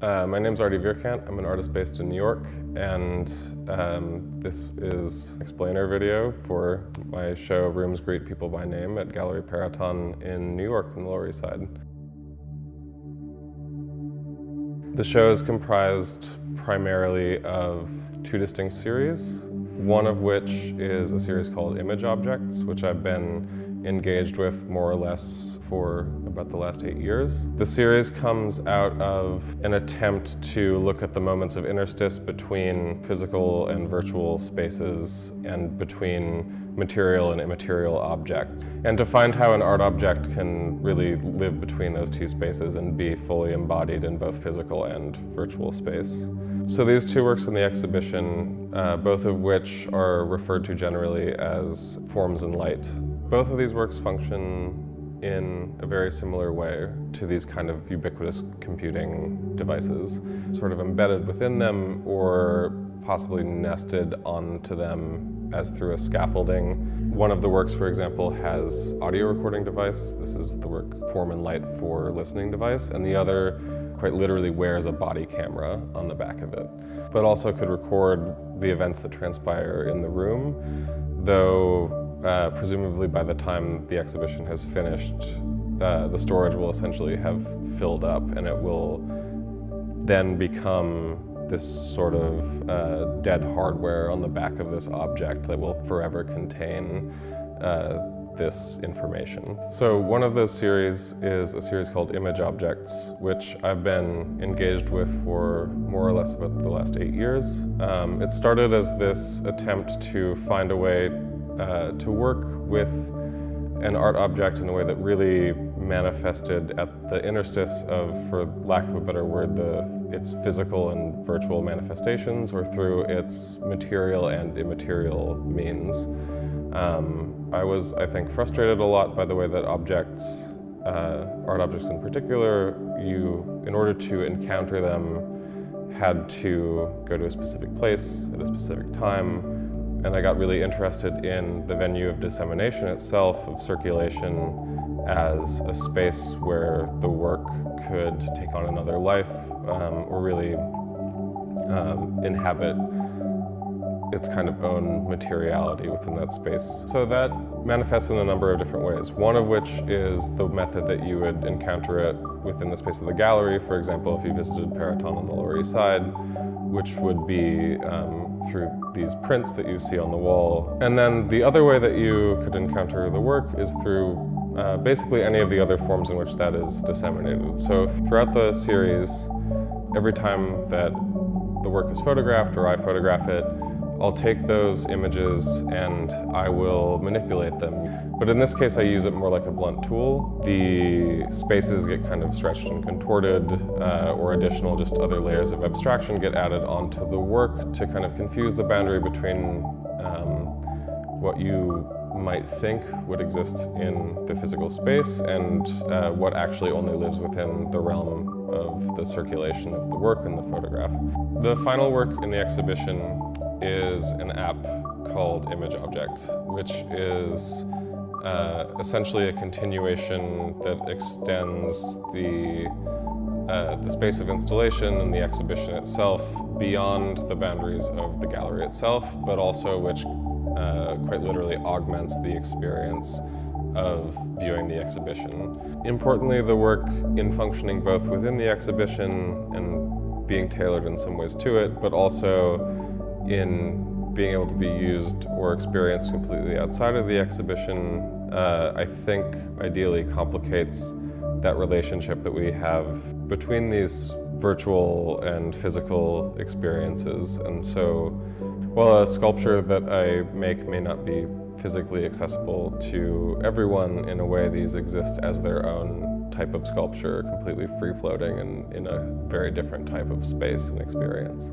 My name's Artie Vierkant. I'm an artist based in New York, and this is an explainer video for my show Rooms Greet People by Name at Gallery Perrotin in New York on the Lower East Side. The show is comprised primarily of two distinct series, one of which is a series called Image Objects, which I've been engaged with more or less for about the last 8 years. The series comes out of an attempt to look at the moments of interstice between physical and virtual spaces and between material and immaterial objects, and to find how an art object can really live between those two spaces and be fully embodied in both physical and virtual space. So these two works in the exhibition, both of which are referred to generally as forms and light. Both of these works function in a very similar way to these kind of ubiquitous computing devices, sort of embedded within them or possibly nested onto them as through a scaffolding. One of the works, for example, has audio recording device. This is the work Form and Light for Listening device, and the other quite literally wears a body camera on the back of it, but also could record the events that transpire in the room, though presumably by the time the exhibition has finished, the storage will essentially have filled up, and it will then become this sort of dead hardware on the back of this object that will forever contain this information. So one of those series is a series called Image Objects, which I've been engaged with for more or less about the last 8 years. It started as this attempt to find a way to work with an art object in a way that really manifested at the interstice of, for lack of a better word, its physical and virtual manifestations, or through its material and immaterial means. I was, I think, frustrated a lot by the way that objects, art objects in particular, in order to encounter them, had to go to a specific place at a specific time. And I got really interested in the venue of dissemination itself, of circulation, as a space where the work could take on another life, or really inhabit its kind of own materiality within that space. So that manifests in a number of different ways, one of which is the method that you would encounter it within the space of the gallery. For example, if you visited Perrotin on the Lower East Side, which would be through these prints that you see on the wall. And then the other way that you could encounter the work is through basically any of the other forms in which that is disseminated. So throughout the series, every time that the work is photographed or I photograph it, I'll take those images and I will manipulate them. But in this case, I use it more like a blunt tool. The spaces get kind of stretched and contorted, or additional just other layers of abstraction get added onto the work to kind of confuse the boundary between what you might think would exist in the physical space and what actually only lives within the realm of the circulation of the work and the photograph. The final work in the exhibition is an app called Image Object, which is essentially a continuation that extends the space of installation and the exhibition itself beyond the boundaries of the gallery itself, but also which quite literally augments the experience of viewing the exhibition. Importantly, the work in functioning both within the exhibition and being tailored in some ways to it, but also in being able to be used or experienced completely outside of the exhibition, I think ideally complicates that relationship that we have between these virtual and physical experiences. And so, while a sculpture that I make may not be physically accessible to everyone, in a way these exist as their own type of sculpture, completely free-floating and in a very different type of space and experience.